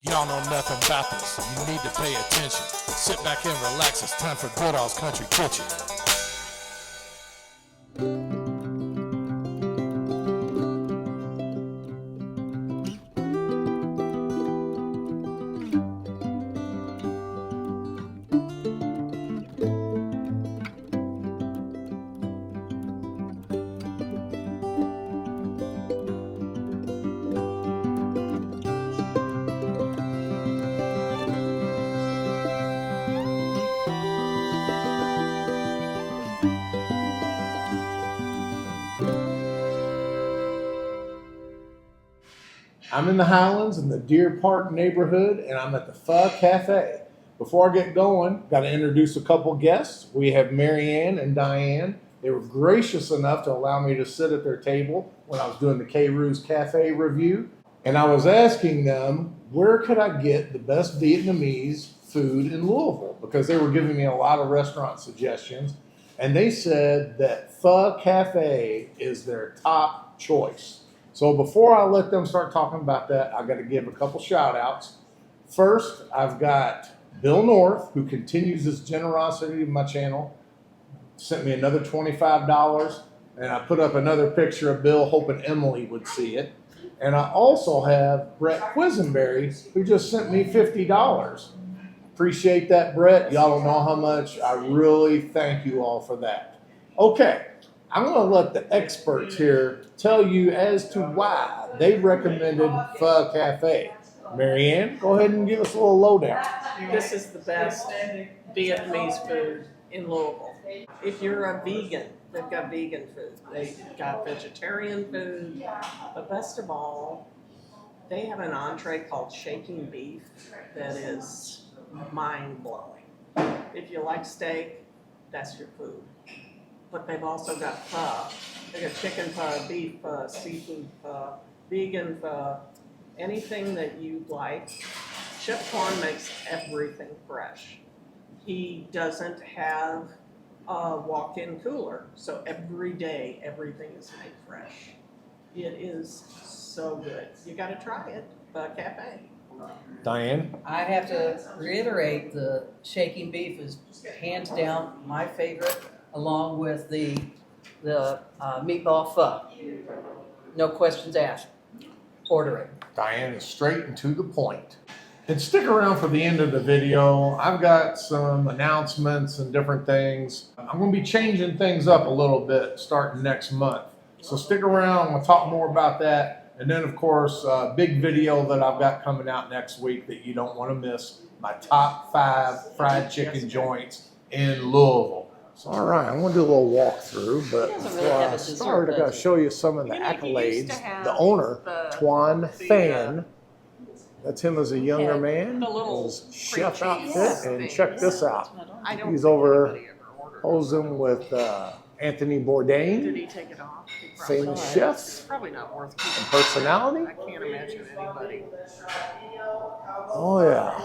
Y'all know nothing about this. You need to pay attention. Sit back and relax. It's time for Goodall's Country Kitchen. I'm in the Highlands in the Deer Park neighborhood, and I'm at the Pho Cafe. Before I get going, got to introduce a couple guests. We have Marianne and Diane. They were gracious enough to allow me to sit at their table when I was doing the K-Roo's Cafe review. And I was asking them, where could I get the best Vietnamese food in Louisville? Because they were giving me a lot of restaurant suggestions. And they said that Pho Cafe is their top choice. So before I let them start talking about that, I got to give a couple shout outs. First, I've got Bill North, who continues his generosity to my channel, sent me another $25, and I put up another picture of Bill hoping Emily would see it. And I also have Brett Quisenberry, who just sent me $50. Appreciate that, Brett. Y'all don't know how much. I really thank you all for that. Okay. I'm going to let the experts here tell you as to why they recommended Pho Cafe. Marianne, go ahead and give us a little lowdown. This is the best Vietnamese food in Louisville. If you're a vegan, they've got vegan food. They've got vegetarian food. But best of all, they have an entree called shaking beef that is mind-blowing. If you like steak, that's your food. But they've also got pho. They got chicken pho, beef pho, seafood pho, vegan pho, anything that you like. Chef Tuan makes everything fresh. He doesn't have a walk-in cooler, so every day everything is made fresh. It is so good. You got to try it. Pho Cafe. Diane? I have to reiterate the shaking beef is hands down my favorite, along with the meatball pho. No questions asked. Order it. Diane is straight and to the point. And stick around for the end of the video. I've got some announcements and different things. I'm going to be changing things up a little bit starting next month. So stick around. We'll talk more about that. And then, of course, a big video that I've got coming out next week that you don't want to miss. My top 5 fried chicken joints in Louisville. So, all right, I'm going to do a little walkthrough, but before I start, I got to show you some of the accolades. The owner, Tuan Phan, that's him as a younger man, his chef outfit, and check this out. He's over posing with Anthony Bourdain, Did he take it off? famous chef, It's probably not worth keeping. and personality. I can't imagine anybody. Oh, yeah.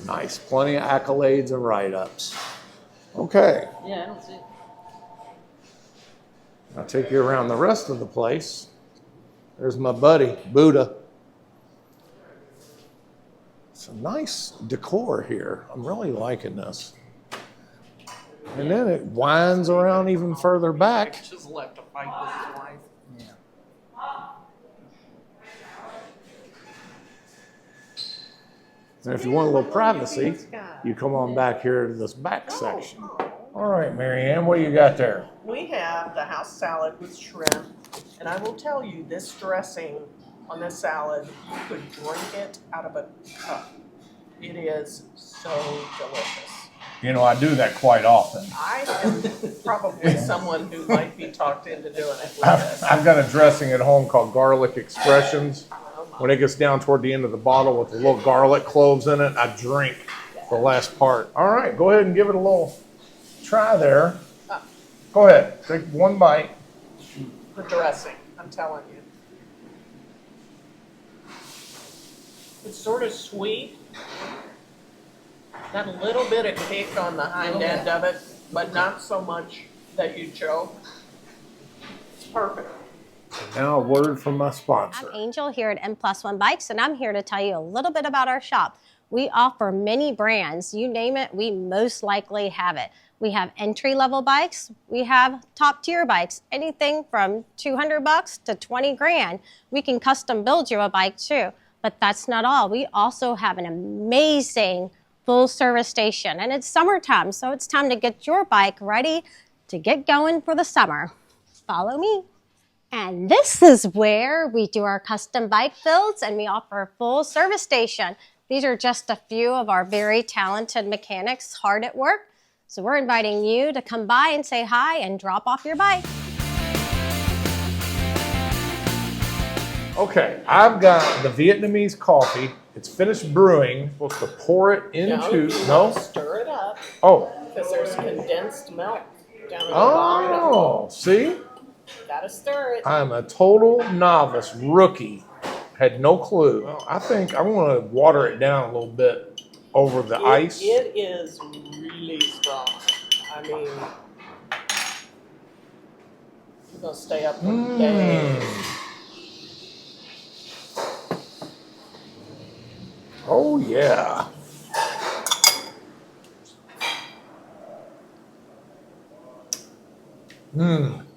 Nice, plenty of accolades and write-ups. Okay, Yeah, I don't see it. I'll take you around the rest of the place. There's my buddy, Buddha. It's a nice decor here. I'm really liking this. And then it winds around even further back. Just left to fight with his wife. And if you want a little privacy, you come on back here to this back section. All right, Marianne, what do you got there? We have the house salad with shrimp, and I will tell you, this dressing on this salad, you could drink it out of a cup. It is so delicious. You know, I do that quite often. I am probably someone who might be talked into doing it with this. I've got a dressing at home called Garlic Expressions. When it gets down toward the end of the bottle with the little garlic cloves in it, I drink the last part. All right, go ahead and give it a little try there. Go ahead, take one bite. The dressing, I'm telling you. It's sort of sweet. Got a little bit of kick on the hind end of it, but not so much that you choke. It's perfect. Now a word from my I'm sponsor. Angel here at N+1 Bikes, and I'm here to tell you a little bit about our shop. We offer many brands. You name it, we most likely have it. We have entry-level bikes. We have top-tier bikes. Anything from $200 to 20 grand. We can custom build you a bike too. But that's not all. We also have an amazing full service station. And it's summertime, so it's time to get your bike ready to get going for the summer. Follow me. And this is where we do our custom bike builds and we offer a full service station. These are just a few of our very talented mechanics hard at work. So we're inviting you to come by and say hi and drop off your bike. Okay, I've got the Vietnamese coffee. It's finished brewing. Supposed to pour it into. No? Stir it up Oh. because there's condensed milk down at the bottom. Oh, see? Gotta stir it. I'm a total novice, rookie. Had no clue. Well, I think I want to water it down a little bit over the ice. It is really strong. I mean, it's gonna stay up for days. Oh, yeah.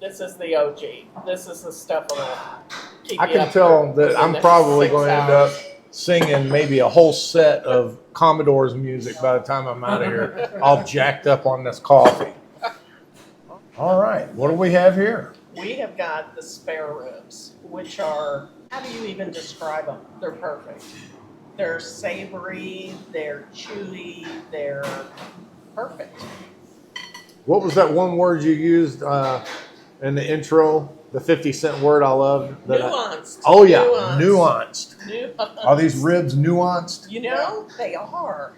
This is the OG. This is the stuff that'll keep I you can up tell for that the I'm next probably 6 going to end up hours. singing maybe a whole set of Commodore's music by the time I'm out of here, all jacked up on this coffee. All right, what do we have here? We have got the spare ribs, which are, how do you even describe them? They're perfect. They're savory, they're chewy, they're perfect. What was that one word you used in the intro? The 50-cent word I love. Nuanced. Oh, yeah, nuanced. Nuanced. Are these ribs nuanced? You know, they are.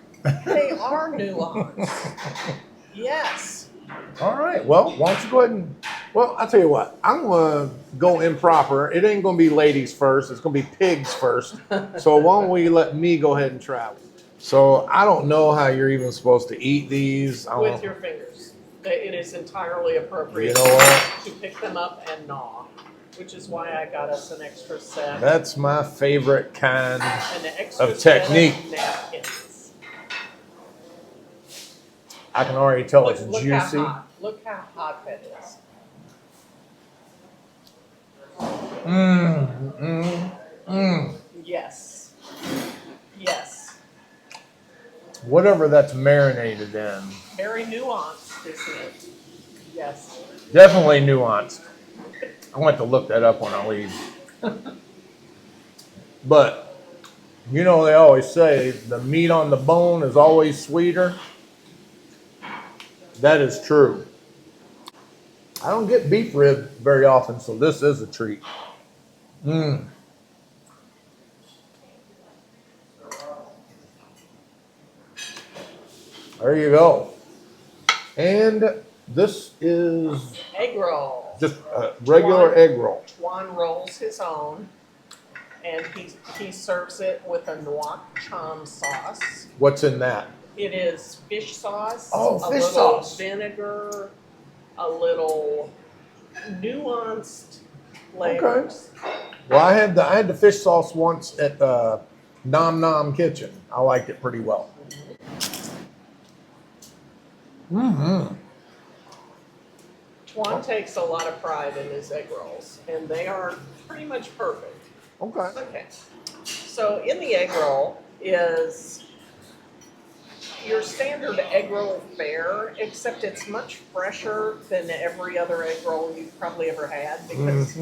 They are nuanced. Yes. All right, well, why don't you go ahead and, well, I'll tell you what, I'm going to go improper. It ain't going to be ladies first. It's going to be pigs first. So why don't we let me go ahead and travel? So I don't know how you're even supposed to eat these. With your fingers. It is entirely appropriate You know what? to pick them up and gnaw, which is why I got us an extra set. That's my favorite kind An extra of set technique. of napkins. I can already tell it's Look juicy. how hot. Look how hot that is. Yes. Yes. Whatever that's marinated in. Very nuanced, isn't it? Yes. Definitely nuanced. I want to look that up when I leave. But, you know, they always say the meat on the bone is always sweeter. That is true. I don't get beef rib very often, so this is a treat. There you go. And this is Egg roll. just a regular egg roll. Tuan rolls his own, and he serves it with a nuoc cham sauce. What's in that? It is fish sauce, Oh, a fish little sauce. vinegar, a little nuanced flavors. Well, I had the fish sauce once at Nom Nom Kitchen. I liked it pretty well. Tuan takes a lot of pride in his egg rolls, and they are pretty much perfect. Okay. Okay, so in the egg roll is your standard egg roll fare, except it's much fresher than every other egg roll you've probably ever had because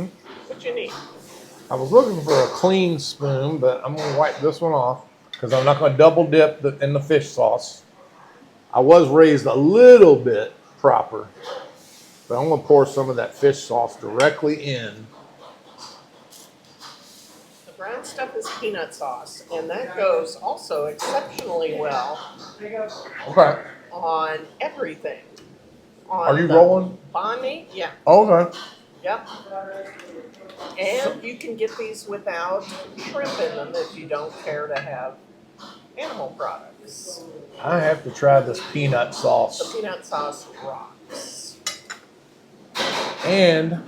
what you need. I was looking for a clean spoon, but I'm going to wipe this one off because I'm not going to double dip in the fish sauce. I was raised a little bit proper, but I'm going to pour some of that fish sauce directly in. The brown stuff is peanut sauce, and that goes also exceptionally well Okay. on everything. On Are you the rolling? Banh, yeah, Okay. yep. And you can get these without shrimp in them if you don't care to have animal products. I have to try this peanut The sauce. peanut sauce rocks. And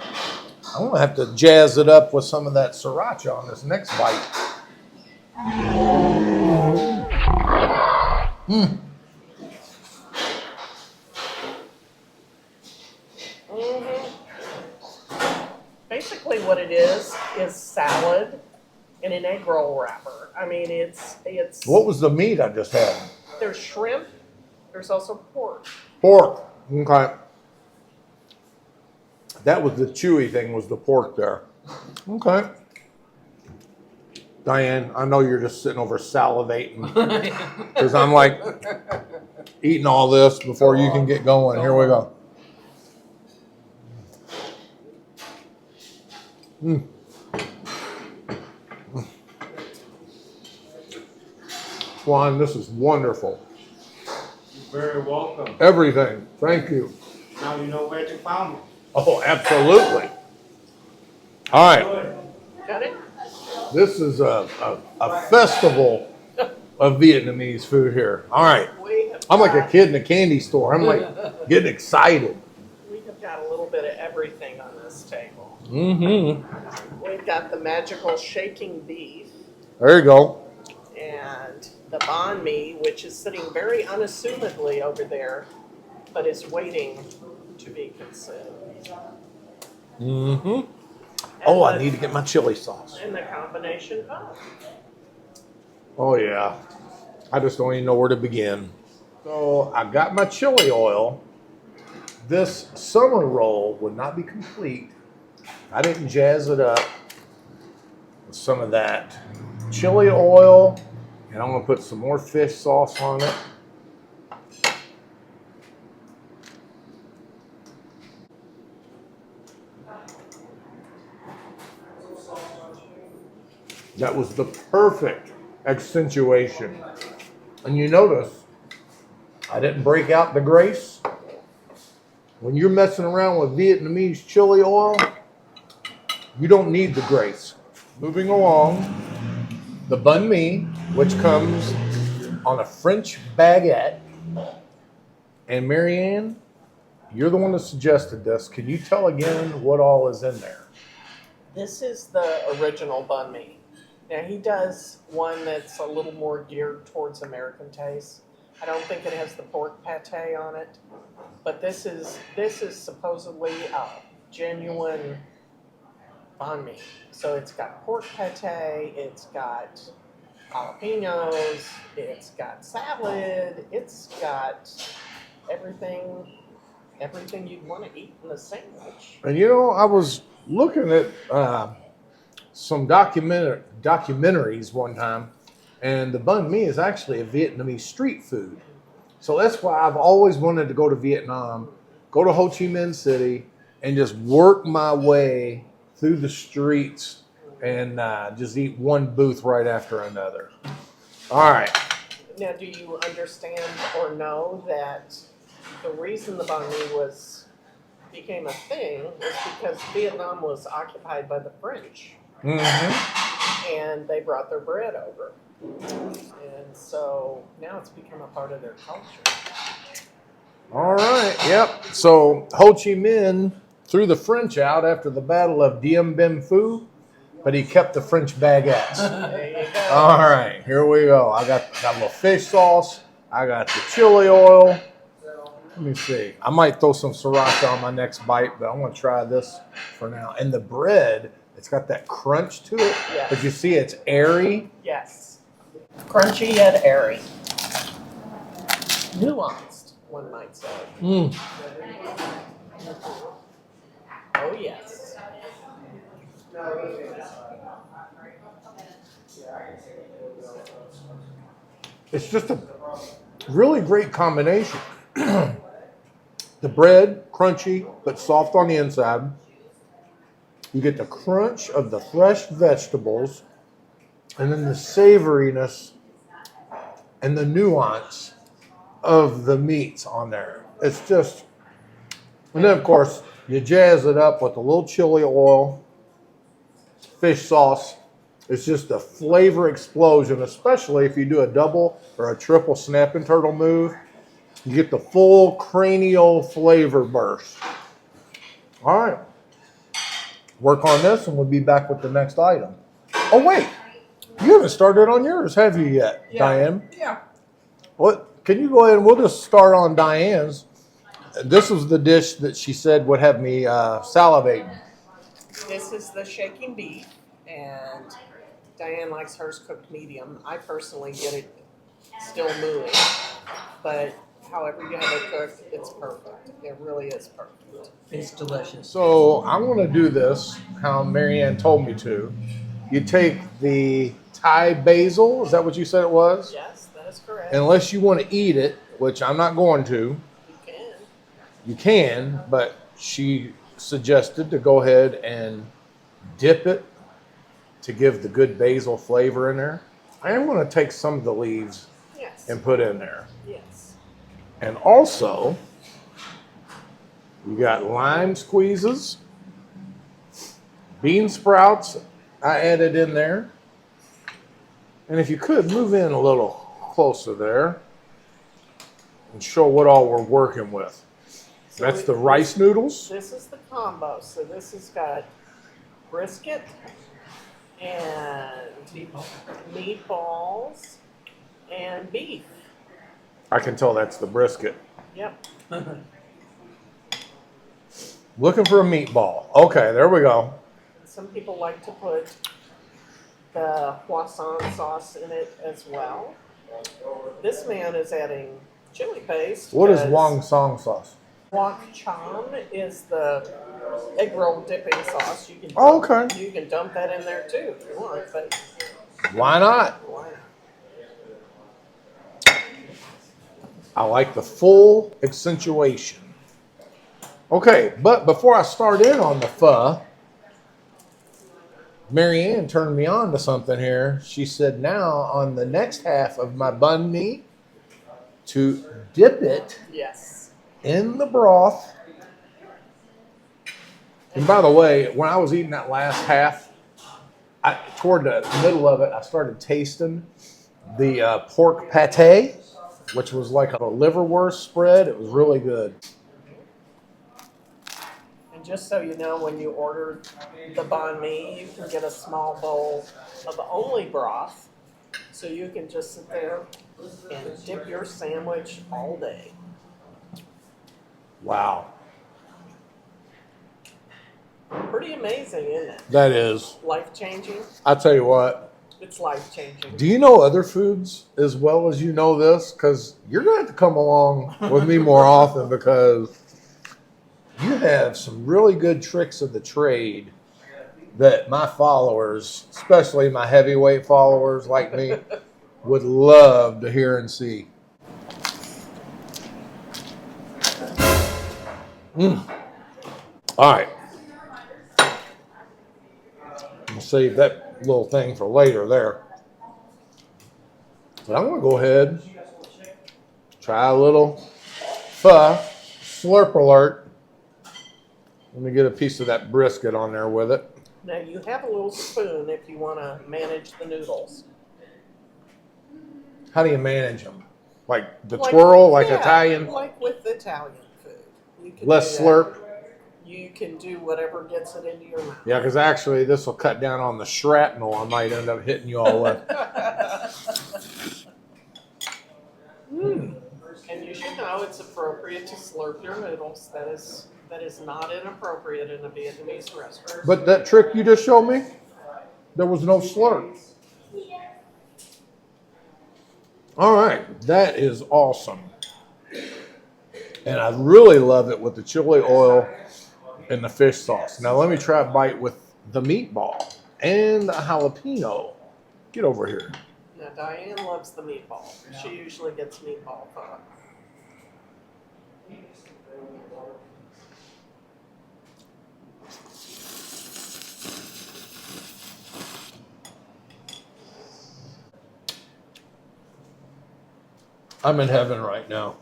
I'm gonna have to jazz it up with some of that sriracha on this next bite. Mm. Basically what it is salad in an egg roll wrapper. I mean, it's. What was the meat I just had? There's shrimp. There's also pork. Pork. Okay. That was the chewy thing, was the pork there. Okay. Diane, I know you're just sitting over salivating because I'm like eating all this before you can get going. Here we go. Mm. Juan, this is wonderful. You're very welcome. Everything. Thank you. Now you know where to find me. Oh, absolutely. All right. Good. Got it? This is a festival of Vietnamese food here. All right. I'm like a kid in a candy store. I'm like getting excited. We have got a little bit of everything on this table. Mm-hmm. We've got the magical shaking beef There you go. and the banh mi, which is sitting very unassumedly over there, but is waiting to be consumed. Mm-hmm. And Oh, I the- need to get my chili sauce. And the combination bun. Oh, yeah. I just don't even know where to begin. So I got my chili oil. This summer roll would not be complete. I didn't jazz it up with some of that chili oil. And I'm going to put some more fish sauce on it. That was the perfect accentuation. And you notice, I didn't break out the grace. When you're messing around with Vietnamese chili oil, you don't need the grace. Moving along, the banh mi, which comes on a French baguette. And Marianne, you're the one that suggested this. Can you tell again what all is in there? This is the original banh mi. Now he does one that's a little more geared towards American taste. I don't think it has the pork pate on it, but this is supposedly a genuine banh mi. So it's got pork pate, it's got jalapenos, it's got salad, it's got everything you'd want to eat in a sandwich. And you know, I was looking at some documentaries one time, and the banh mi is actually a Vietnamese street food. So that's why I've always wanted to go to Vietnam, go to Ho Chi Minh City, and just work my way through the streets and just eat one booth right after another. All right. Now, do you understand or know that the reason the banh mi became a thing was because Vietnam was occupied by the French, Mm-hmm. and they brought their bread over, and so now it's become a part of their culture. All right. Yep. So Ho Chi Minh threw the French out after the Battle of Dien Bien Phu, but he kept the French baguettes. There you go. All right, here we go. I got a little fish sauce. I got the chili oil. Let me see. I might throw some sriracha on my next bite, but I'm going to try this for now. And the bread, it's got that crunch to it. Yes. But you see it's airy. Yes. Crunchy yet airy. Nuanced, one might say. Mm. Oh, yes. It's just a really great combination. The bread, crunchy, but soft on the inside. You get the crunch of the fresh vegetables, and then the savoriness and the nuance of the meats on there. It's just, and then of course, you jazz it up with a little chili oil, fish sauce. It's just a flavor explosion, especially if you do a double or a triple snapping turtle move. You get the full cranial flavor burst. All right. work on this, and we'll be back with the next item. Oh, wait. You haven't started on yours, have you yet, Diane? Yeah. What? Can you go ahead and we'll just start on Diane's. This was the dish that she said would have me salivating. This is the shaking beef, and Diane likes hers cooked medium. I personally get it still mooing, but however you have it cooked, it's perfect. It really is perfect. It's delicious. So I'm going to do this how Marianne told me to. You take the Thai basil. Is that what you said it was? Yes, that is correct. Unless you want to eat it, which I'm not going to. You can. You can, but she suggested to go ahead and dip it to give the good basil flavor in there. I am going to take some of the leaves Yes. and put in there. Yes. And also, you got lime squeezes, bean sprouts I added in there. And if you could move in a little closer there and show what all we're working with. So That's the rice noodles. This is the combo. So this has got brisket and meatballs and beef. I can tell that's the brisket. Yep. Looking for a meatball. Okay, there we go. Some people like to put the Croissant sauce in it as well. This man is adding chili paste. What is because Wong Song sauce? Wok Cham is the egg roll dipping sauce. You can Oh, okay. You can dump that in there too if you want, but Why not? why not? I like the full accentuation. Okay, but before I start in on the pho, Marianne turned me on to something here. She said now on the next half of my banh mi to dip it Yes. in the broth. And by the way, when I was eating that last half, toward the middle of it, I started tasting the pork pate, which was like a liverwurst spread. It was really good. And just so you know, when you order the banh mi, you can get a small bowl of only broth, so you can just sit there and dip your sandwich all day. Wow. Pretty amazing, isn't it? That is. Life changing. I tell you what. It's life changing. Do you know other foods as well as you know this? Because you're going to have to come along with me more often because you have some really good tricks of the trade that my followers, especially my heavyweight followers like me, would love to hear and see. All right. I'll save that little thing for later there. But I'm going to go ahead, try a little pho, slurp alert. Let me get a piece of that brisket on there with it. Now you have a little spoon if you want to manage the noodles. How do you manage them? Like the twirl, like yeah, Italian? like with Italian food. You can Less do that. slurp? You can do whatever gets it into your mouth. Yeah, because actually this will cut down on the shrapnel I might end up hitting you all with. And you should know it's appropriate to slurp your noodles. That is not inappropriate in a Vietnamese restaurant. But that trick you just showed me, there was no slurp. All right, that is awesome. And I really love it with the chili oil and the fish sauce. Now let me try a bite with the meatball and the jalapeno. Get over here. Now Diane loves the meatball. She usually gets meatball pho. I'm in heaven right now.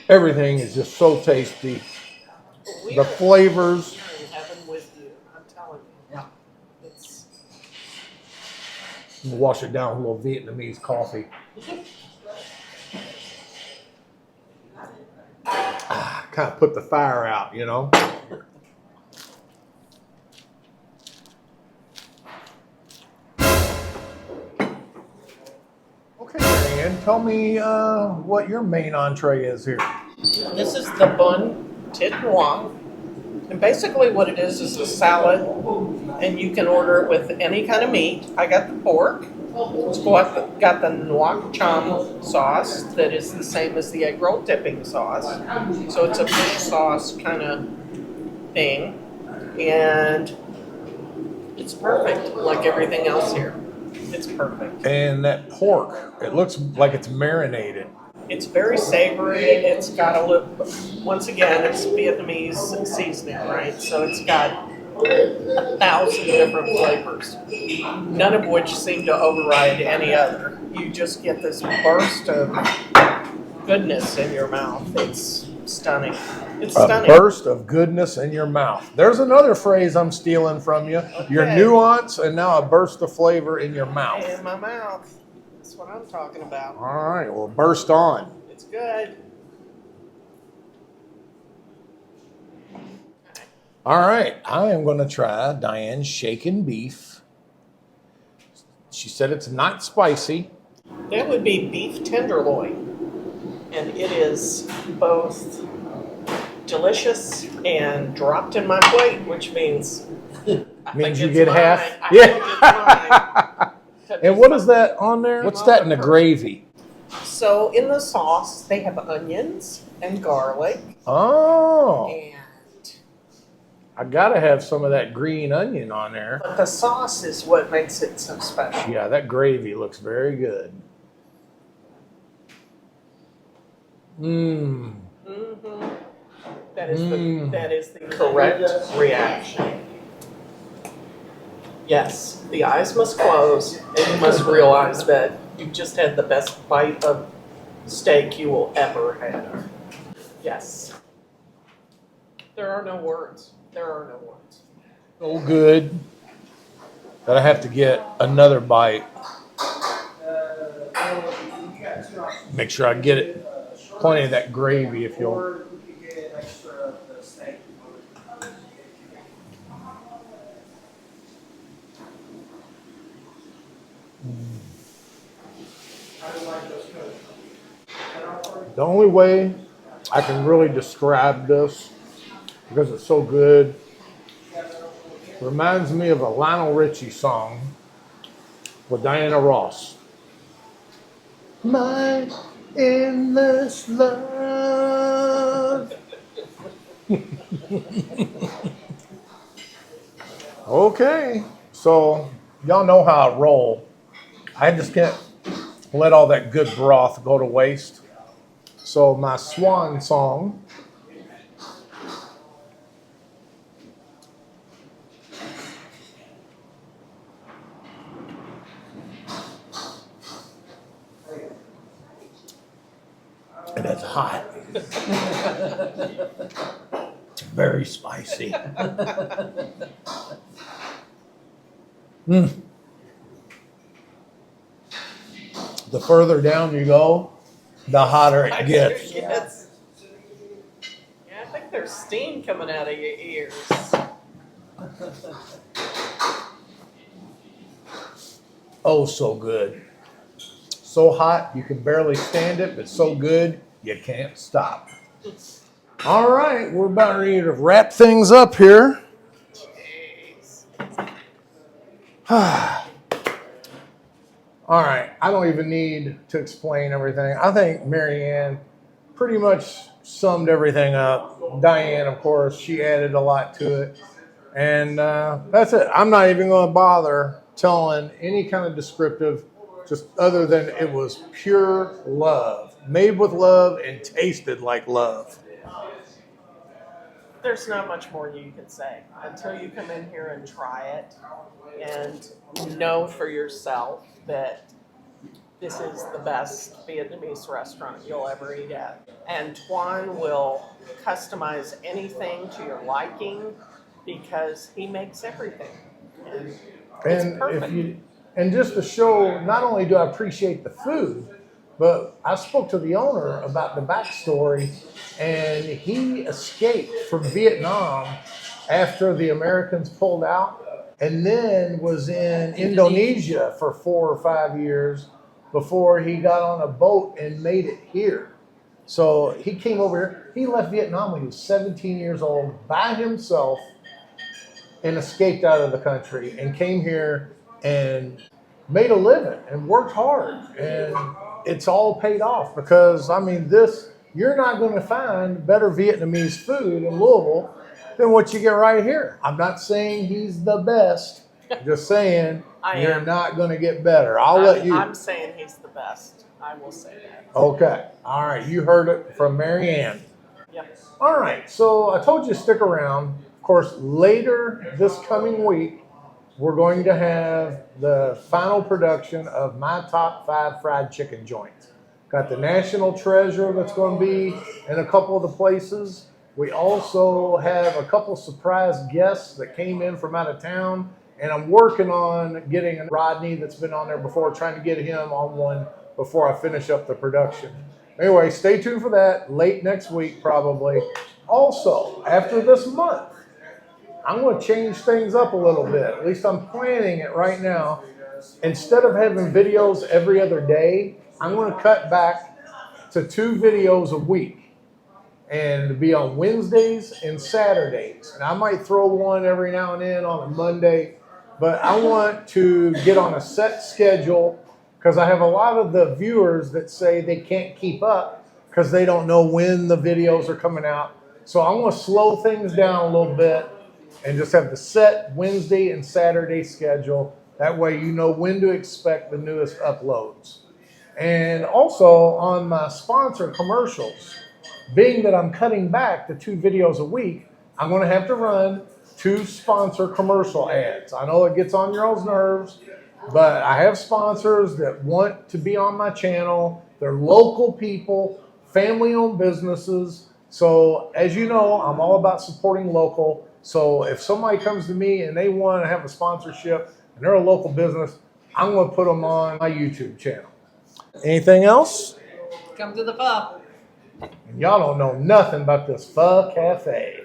Everything is just so tasty. We The are flavors. in heaven with you. I'm telling you. Yeah. It's I'm gonna wash it down with a little Vietnamese coffee. Kind of put the fire out, you know. And tell me what your main entree is here. This is the bun tit noir. And basically what it is a salad, and you can order it with any kind of meat. I got the pork. It's got the noir chum sauce that is the same as the egg roll dipping sauce. So it's a fish sauce kind of thing. And it's perfect, like everything else here. It's perfect. And that pork, it looks like it's marinated. It's very savory. It's got a little, once again, it's Vietnamese seasoning, right? So it's got 1,000 different flavors, none of which seem to override any other. You just get this burst of goodness in your mouth. It's stunning. It's stunning. A burst of goodness in your mouth. There's another phrase I'm stealing from you. Your nuance and now a burst of flavor in your mouth. In my mouth. That's what I'm talking about. All right, well, burst on. It's good. All right, I am going to try Diane's shaken beef. She said it's not spicy. That would be beef tenderloin. And it is both delicious and dropped in my plate, which means Means you get half. Yeah. And what is that on there? What's that in the gravy? So in the sauce, they have onions and garlic. Oh, And I gotta have some of that green onion on there. but the sauce is what makes it so special. Yeah, that gravy looks very good. Mmm. Mm-hmm. That is the correct reaction. Yes, the eyes must close, and you must realize that you've just had the best bite of steak you will ever have. Yes. There are no words. There are no words. So good that I have to get another bite. Make sure I get it. Plenty of that gravy if you'll. The only way I can really describe this, because it's so good, reminds me of a Lionel Richie song with Diana Ross. My endless love. Okay, so y'all know how I roll. I just can't let all that good broth go to waste. So my swan song. And it's hot. It's very spicy. The further down you go, the hotter it gets. Yes. Yeah, I think there's steam coming out of your ears. Oh, so good. So hot, you can barely stand it, but so good, you can't stop. All right, we're about ready to wrap things up here. Jeez. All right, I don't even need to explain everything. I think Marianne pretty much summed everything up. Diane, of course, she added a lot to it. And that's it. I'm not even going to bother telling any kind of descriptive, just other than it was pure love, made with love and tasted like love. There's not much more you can say until you come in here and try it and know for yourself that this is the best Vietnamese restaurant you'll ever eat at. And Tuan will customize anything to your liking because he makes everything. And it's perfect. And just to show, not only do I appreciate the food, but I spoke to the owner about the backstory, and he escaped from Vietnam after the Americans pulled out, and then was in Indonesia for 4 or 5 years, before he got on a boat and made it here. So he came over here. He left Vietnam when he was 17 years old by himself and escaped out of the country and came here and made a living and worked hard. And it's all paid off because, I mean, you're not going to find better Vietnamese food in Louisville than what you get right here. I'm not saying he's the best. I'm just saying you're not going to get better. I'm saying he's the best. I will say that. Okay. All right. You heard it from Mary Ann. Yep. All right. So I told you to stick around. Of course, later this coming week, we're going to have the final production of my top 5 fried chicken joints. Got the National Treasure that's going to be in a couple of the places. We also have a couple surprise guests that came in from out of town. And I'm working on getting Rodney that's been on there before, trying to get him on one before I finish up the production. Anyway, stay tuned for that late next week probably. Also, after this month, I'm going to change things up a little bit. At least I'm planning it right now. Instead of having videos every other day, I'm going to cut back to 2 videos a week and be on Wednesdays and Saturdays. And I might throw one every now and then on a Monday, but I want to get on a set schedule because I have a lot of the viewers that say they can't keep up because they don't know when the videos are coming out. So I'm going to slow things down a little bit and just have the set Wednesday and Saturday schedule. That way you know when to expect the newest uploads. And also on my sponsor commercials, being that I'm cutting back to 2 videos a week, I'm going to have to run 2 sponsor commercial ads. I know it gets on your all's nerves, but I have sponsors that want to be on my channel. They're local people, family-owned businesses. So as you know, I'm all about supporting local. So if somebody comes to me and they want to have a sponsorship and they're a local business, I'm going to put them on my YouTube channel. Anything else? Come to the pub. And y'all don't know nothing about this Pho Cafe.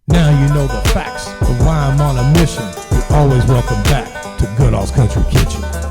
Now you know the facts of why I'm on a mission. You're always welcome back to Goodall's Country Kitchen.